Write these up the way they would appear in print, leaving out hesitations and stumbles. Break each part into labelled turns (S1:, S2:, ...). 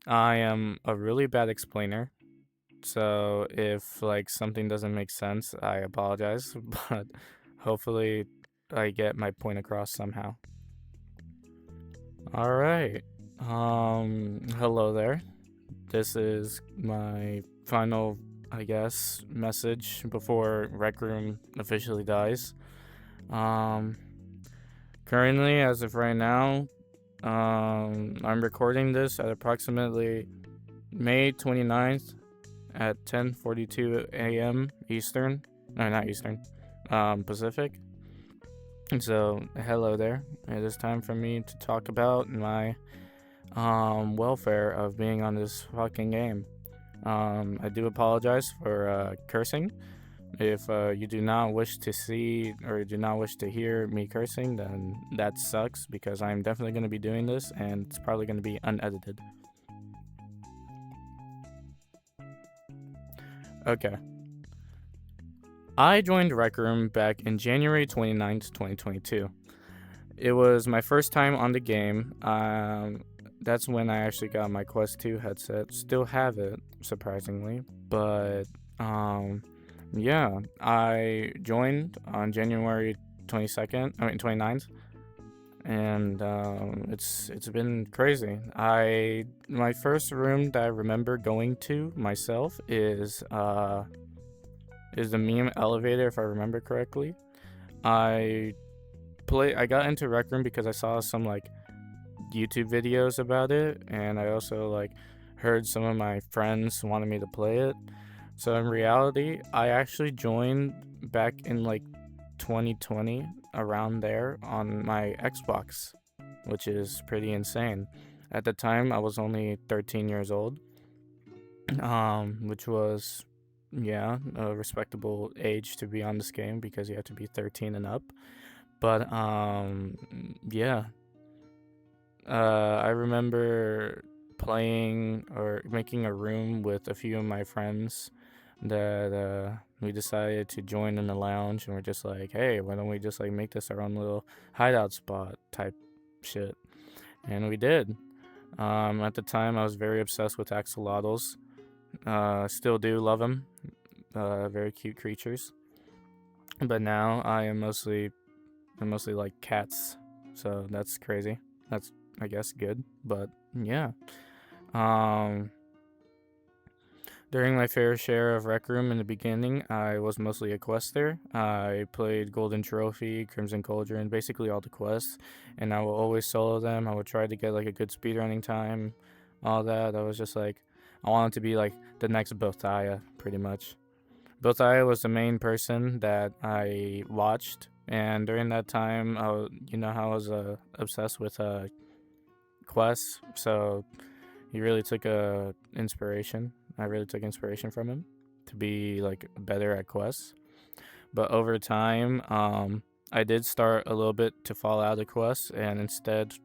S1: I am a really bad explainer, so if like something doesn't make sense, I apologize, but hopefully I get my point across somehow. All right. Hello there. This is my final, I guess, message before Rec Room officially dies. Um, Currently, as of right now, I'm recording this at approximately May 29th at 10:42 a.m. Eastern. No, not Eastern. Pacific. So, hello there. It is time for me to talk about my welfare of being on this fucking game. I do apologize for cursing. If you do not wish to see or do not wish to hear me cursing, then that sucks because I'm definitely going to be doing this and it's probably going to be unedited. Okay. I joined Rec Room back in January 29th, 2022. It was my first time on the game. That's when I actually got my Quest 2 headset. Still have it, surprisingly. But, yeah, I joined on January 22nd, 29th. And it's been crazy. My first room that I remember going to myself is the meme elevator, if I remember correctly. I I got into Rec Room because I saw some like YouTube videos about it, and I also like heard some of my friends wanted me to play it. So in reality, I actually joined back in like 2020 around there on my Xbox, which is pretty insane. At the time, I was only 13 years old, which was yeah, a respectable age to be on this game because you have to be 13 and up. But yeah, I remember playing or making a room with a few of my friends that we decided to join in the lounge, and we're just like, hey, why don't we just like make this our own little hideout spot type shit? And we did. At the time, I was very obsessed with axolotls. Still do love them. Very cute creatures. But now I'm mostly like cats, so that's crazy. That's I guess good, but yeah. Um, During my fair share of Rec Room in the beginning, I was mostly a quester. I played Golden Trophy, Crimson Cauldron, basically all the quests, and I will always solo them. I would try to get like a good speedrunning time, all that. I was just like, I wanted to be like the next Bothaya, pretty much. Bothaya was the main person that I watched, and during that time, you know how I was obsessed with quests, so he really took a inspiration. I really took inspiration from him to be like better at quests. But over time, I did start a little bit to fall out of quests and instead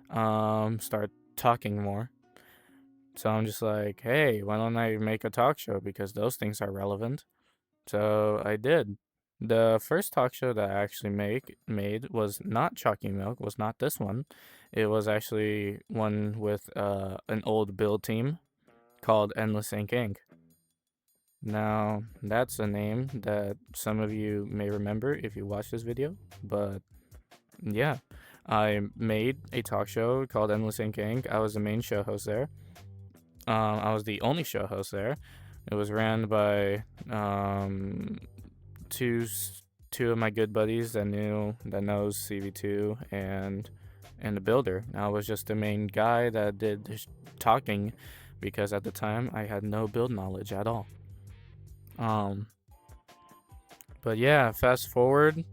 S1: start talking more. So I'm just like, hey, why don't I make a talk show because those things are relevant. So I did. The first talk show that I actually made was not Chalky Milk, was not this one. It was actually one with an old build team called Endless Ink Inc. Now, that's a name that some of you may remember if you watch this video, but yeah, I made a talk show called Endless Ink Inc. I was the main show host there. I was the only show host there. It was ran by two two of my good buddies that knows CV2 and the builder. I was just the main guy that did the talking because at the time I had no build knowledge at all. Um, but yeah, fast forward.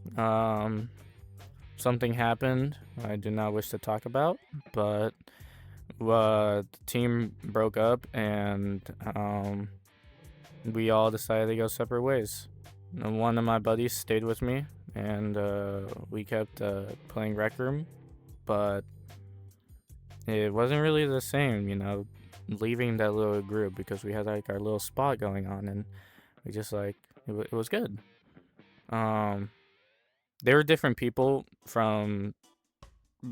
S1: Something happened I do not wish to talk about, but the team broke up and we all decided to go separate ways. And one of my buddies stayed with me, and we kept playing Rec Room, but it wasn't really the same, leaving that little group because we had like our little spot going on, and we just like it was good. Um, They were different people from,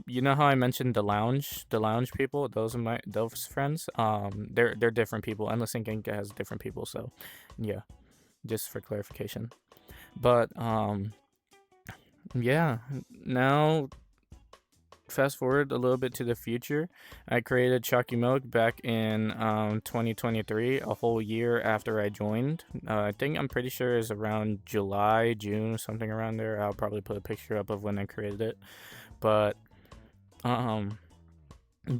S1: you know how I mentioned the lounge people, those are those friends. They're different people. Endless Ink Inc. has different people, so yeah, just for clarification. But yeah, now fast forward a little bit to the future. I created Chalky Milk back in 2023, a whole year after I joined. I think I'm pretty sure it's around July, June, something around there. I'll probably put a picture up of when I created it. But um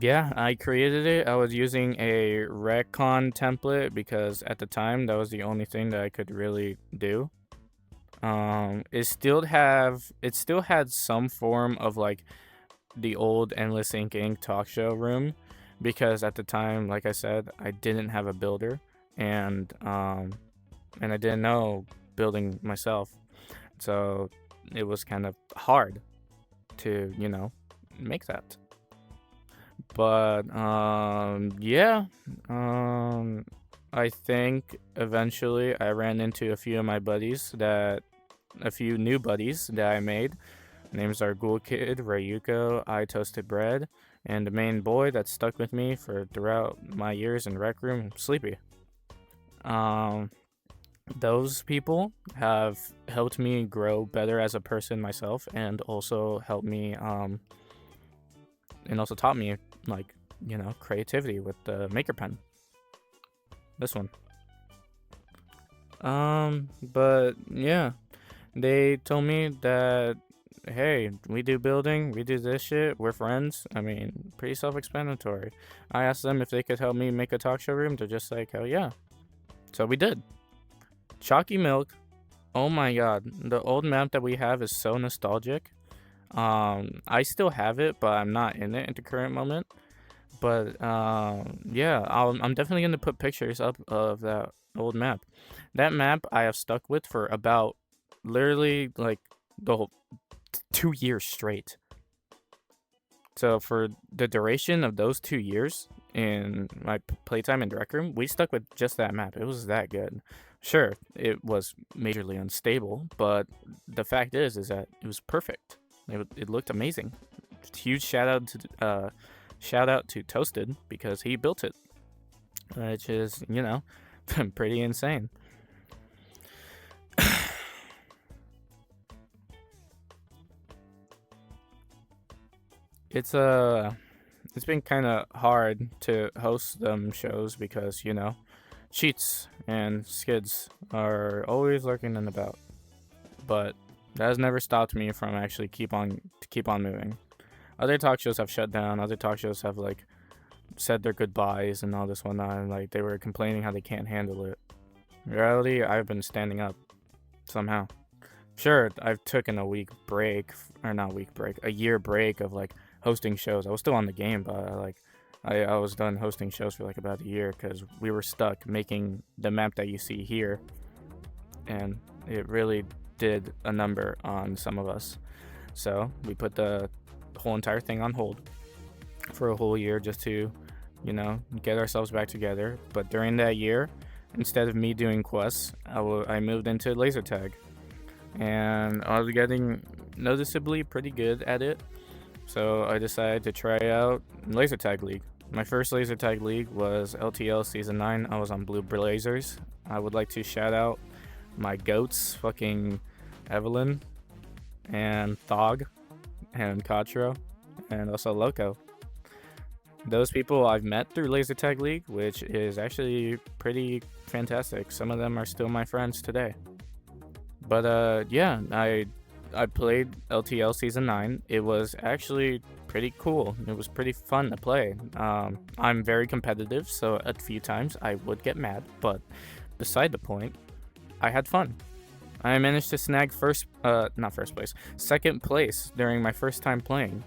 S1: yeah, I created it. I was using a Recon template because at the time that was the only thing that I could really do. It still had some form of like the old Endless Ink Inc. talk show room, because at the time, like I said, I didn't have a builder, and and I didn't know building myself, so it was kind of hard to make that. But yeah, um, I think eventually I ran into a few new buddies that I made. Names are Ghoul Kid, Rayuko, I Toasted Bread, and the main boy that stuck with me for throughout my years in Rec Room, Sleepy. Um, those people have helped me grow better as a person myself, and also helped me, and also taught me, like, creativity with the Maker Pen. This one. But yeah, they told me that, hey, we do building, we do this shit, we're friends. I mean, pretty self explanatory. I asked them if they could help me make a talk show room. They're just like, hell yeah. So we did. Chalky Milk. Oh my god. The old map that we have is so nostalgic. I still have it, but I'm not in it at the current moment. But yeah, I'm definitely gonna put pictures up of that old map. That map I have stuck with for about literally like the whole 2 years straight. So for the duration of those 2 years in my playtime in Rec Room, we stuck with just that map. It was that good. Sure, it was majorly unstable, but the fact is that it was perfect. It looked amazing. Huge shout out to Toasted because he built it, which is pretty insane. It's been kind of hard to host them shows because cheats and skids are always lurking in the about, but that has never stopped me from actually keep on moving. Other talk shows have shut down. Other talk shows have like said their goodbyes and all this whatnot, and like they were complaining how they can't handle it. In reality, I've been standing up somehow. Sure, I've taken a week break, or not week break, a year break of like hosting shows. I was still on the game, but I was done hosting shows for like about a year because we were stuck making the map that you see here, and it really did a number on some of us. So we put the whole entire thing on hold for a whole year just to, get ourselves back together. But during that year, instead of me doing quests, I moved into laser tag, and I was getting noticeably pretty good at it. So I decided to try out laser tag league. My first laser tag league was LTL season 9. I was on Blue Blazers. I would like to shout out my goats, fucking Evelyn and Thog and Quattro and also Loco. Those people I've met through Laser Tag League, which is actually pretty fantastic. Some of them are still my friends today. But yeah, I played LTL season 9. It was actually pretty cool. It was pretty fun to play. I'm very competitive, so a few times I would get mad, but beside the point, I had fun. I managed to snag not first place, second place during my first time playing.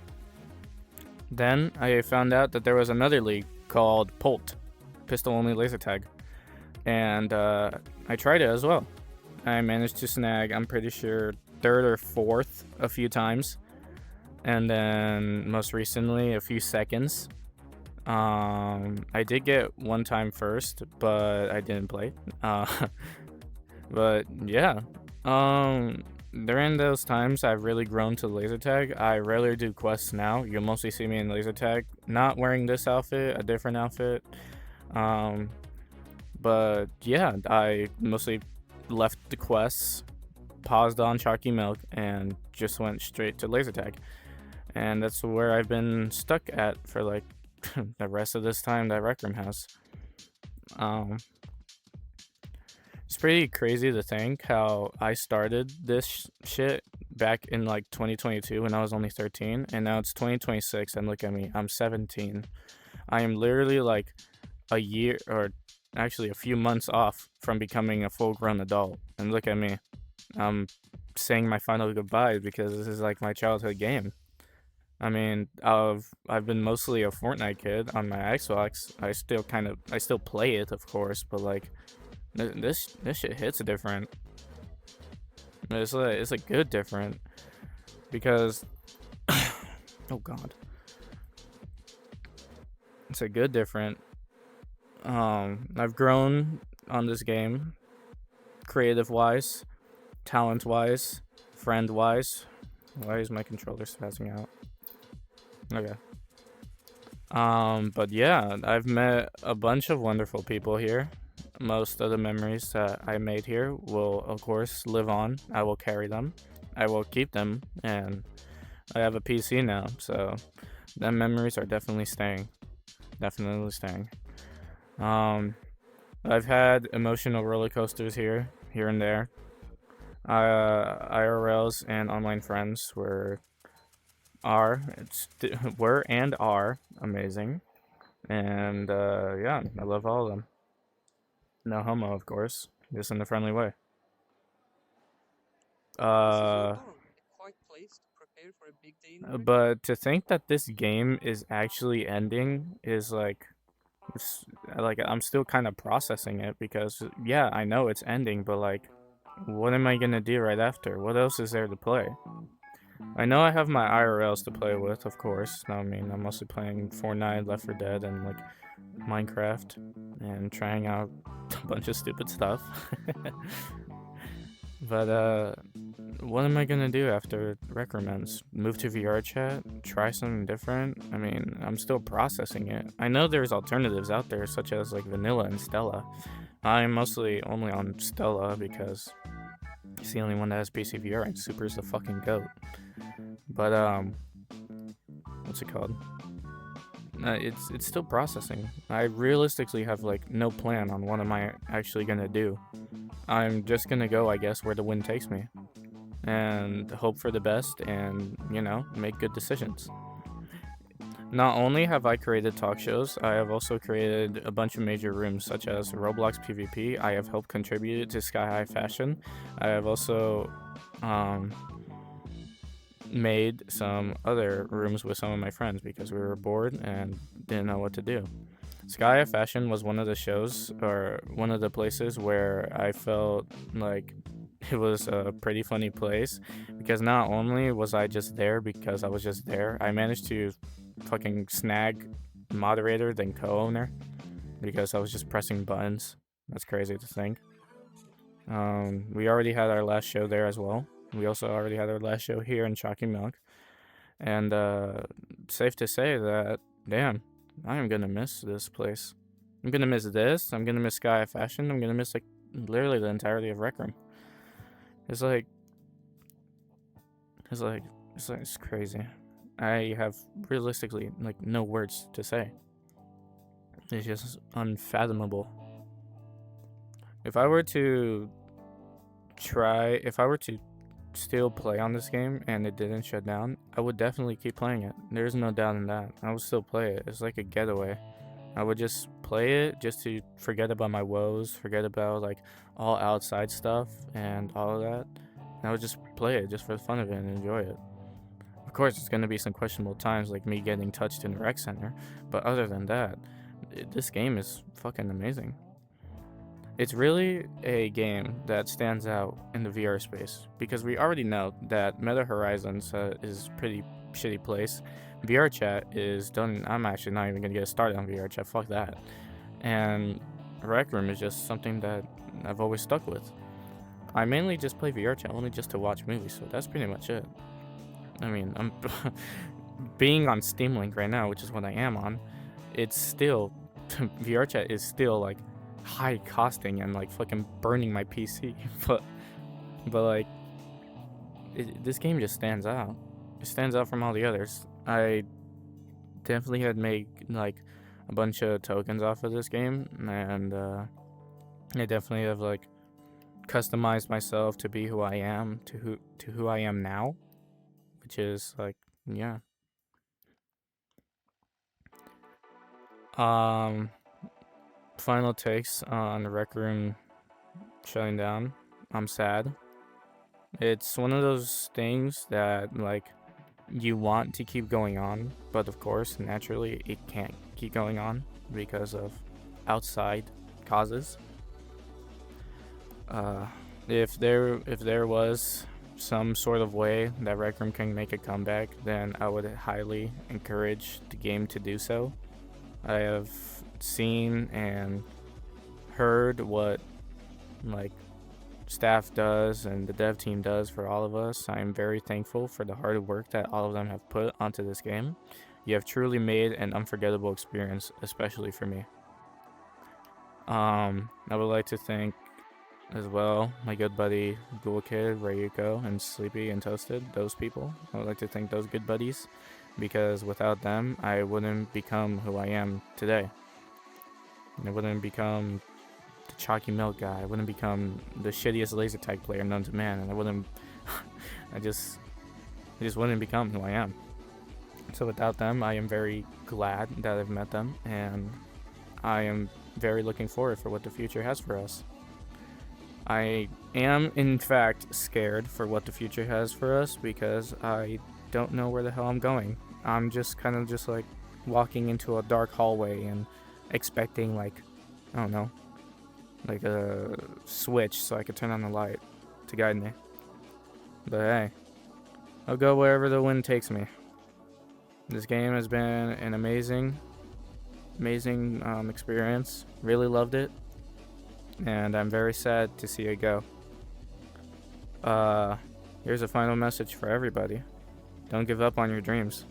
S1: Then I found out that there was another league called Polt, Pistol Only Laser Tag, and I tried it as well. I managed to snag, I'm pretty sure, third or fourth a few times, and then most recently a few seconds. I did get one time first, but I didn't play. But yeah, during those times, I've really grown to laser tag. I rarely do quests now. You'll mostly see me in laser tag, not wearing this outfit, a different outfit. Um, but yeah, I mostly left the quests, paused on Chalky Milk, and just went straight to laser tag. And that's where I've been stuck at for like the rest of this time that Rec Room has. Um, it's pretty crazy to think how I started this shit back in like 2022 when I was only 13, and now it's 2026, and look at me, I'm 17. I am literally like a year, or actually a few months off from becoming a full-grown adult, and look at me, I'm saying my final goodbyes because this is like my childhood game. I mean, I've been mostly a Fortnite kid on my Xbox. I still play it, of course, but like this shit hits different. It's a good different because oh god, it's a good different. I've grown on this game, creative wise, talent wise, friend wise. Why is my controller spazzing out? Okay. But yeah, I've met a bunch of wonderful people here. Most of the memories that I made here will, of course, live on. I will carry them. I will keep them, and I have a PC now, so the memories are definitely staying. Definitely staying. Um, I've had emotional roller coasters here and there. IRLs and online friends were and are amazing, and yeah, I love all of them. No homo, of course, just in a friendly way. Uh, but to think that this game is actually ending is like, it's, like I'm still kind of processing it because yeah, I know it's ending, but like, what am I gonna do right after? What else is there to play? I know I have my IRLs to play with, of course. I mean, I'm mostly playing Fortnite, Left 4 Dead, and like Minecraft, and trying out a bunch of stupid stuff. But what am I gonna do after Rec Room ends? Move to VR chat? Try something different? I mean, I'm still processing it. I know there's alternatives out there, such as like Vanilla and Stella. I'm mostly only on Stella because it's the only one that has PC VR, and Super's the fucking goat. But what's it called? It's still processing. I realistically have like no plan on what am I actually gonna do. I'm just gonna go, I guess, where the wind takes me, and hope for the best, and make good decisions. Not only have I created talk shows, I have also created a bunch of major rooms, such as Roblox PvP. I have helped contribute to Sky High Fashion. I have also made some other rooms with some of my friends because we were bored and didn't know what to do. Sky High Fashion was one of the shows, or one of the places where I felt like it was a pretty funny place, because not only was I just there because I was just there, I managed to fucking snag moderator then co-owner because I was just pressing buttons. That's crazy to think. We already had our last show there as well. We also already had our last show here in Chalky Milk, and safe to say that, damn, I am gonna miss this place. I'm gonna miss this. I'm gonna miss Sky High Fashion. I'm gonna miss like literally the entirety of Rec Room. It's like it's crazy. I have realistically like no words to say. It's just unfathomable. If I were to still play on this game and it didn't shut down, I would definitely keep playing it. There's no doubt in that. I would still play it. It's like a getaway. I would just play it just to forget about my woes, forget about like all outside stuff and all of that. And I would just play it just for the fun of it and enjoy it. Of course, it's going to be some questionable times like me getting touched in the rec center, but other than that, this game is fucking amazing. It's really a game that stands out in the VR space because we already know that Meta Horizons is a pretty shitty place. VR chat is done. I'm actually not even gonna get started on VR chat. Fuck that. And Rec Room is just something that I've always stuck with. I mainly just play VR chat only just to watch movies, so that's pretty much it. I mean, I'm being on Steam Link right now, which is what I am on. It's still VR chat is still like high costing and like fucking burning my PC. but like this game just stands out. It stands out from all the others. I definitely had made like a bunch of tokens off of this game, and I definitely have like customized myself to be who I am, to who I am now, which is like, yeah. Um, Final takes on the Rec Room shutting down. I'm sad. It's one of those things that like you want to keep going on, but of course, naturally, it can't keep going on because of outside causes. Uh, if there was some sort of way that Rec Room can make a comeback, then I would highly encourage the game to do so. I have seen and heard what like staff does and the dev team does for all of us. I am very thankful for the hard work that all of them have put onto this game. You have truly made an unforgettable experience, especially for me. I would like to thank as well my good buddy Ghoul Kid, Rayuko, and Sleepy and Toasted. Those people. I would like to thank those good buddies because without them, I wouldn't become who I am today. I wouldn't become the chalky milk guy. I wouldn't become the shittiest laser tag player known to man, and I wouldn't. I just wouldn't become who I am. So without them, I am very glad that I've met them, and I am very looking forward for what the future has for us. I am, in fact, scared for what the future has for us because I don't know where the hell I'm going. I'm just kind of just like walking into a dark hallway and expecting like, I don't know, like a switch so I could turn on the light to guide me. But hey, I'll go wherever the wind takes me. This game has been an amazing experience. Really loved it, and I'm very sad to see it go. Here's a final message for everybody. Don't give up on your dreams.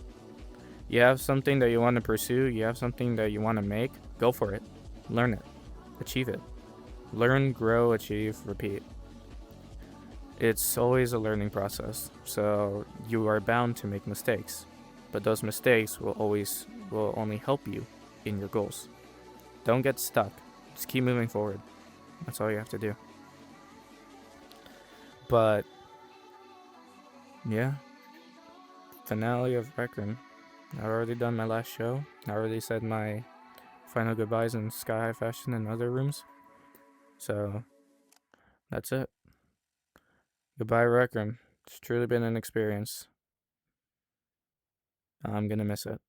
S1: You have something that you want to pursue, you have something that you want to make, go for it. Learn it. Achieve it. Learn, grow, achieve, repeat. It's always a learning process, so you are bound to make mistakes. But those mistakes will only help you in your goals. Don't get stuck. Just keep moving forward. That's all you have to do. But yeah, finale of Rec Room. I've already done my last show. I already said my final goodbyes in Sky High Fashion and other rooms. So that's it. Goodbye, Rec Room. It's truly been an experience. I'm gonna miss it.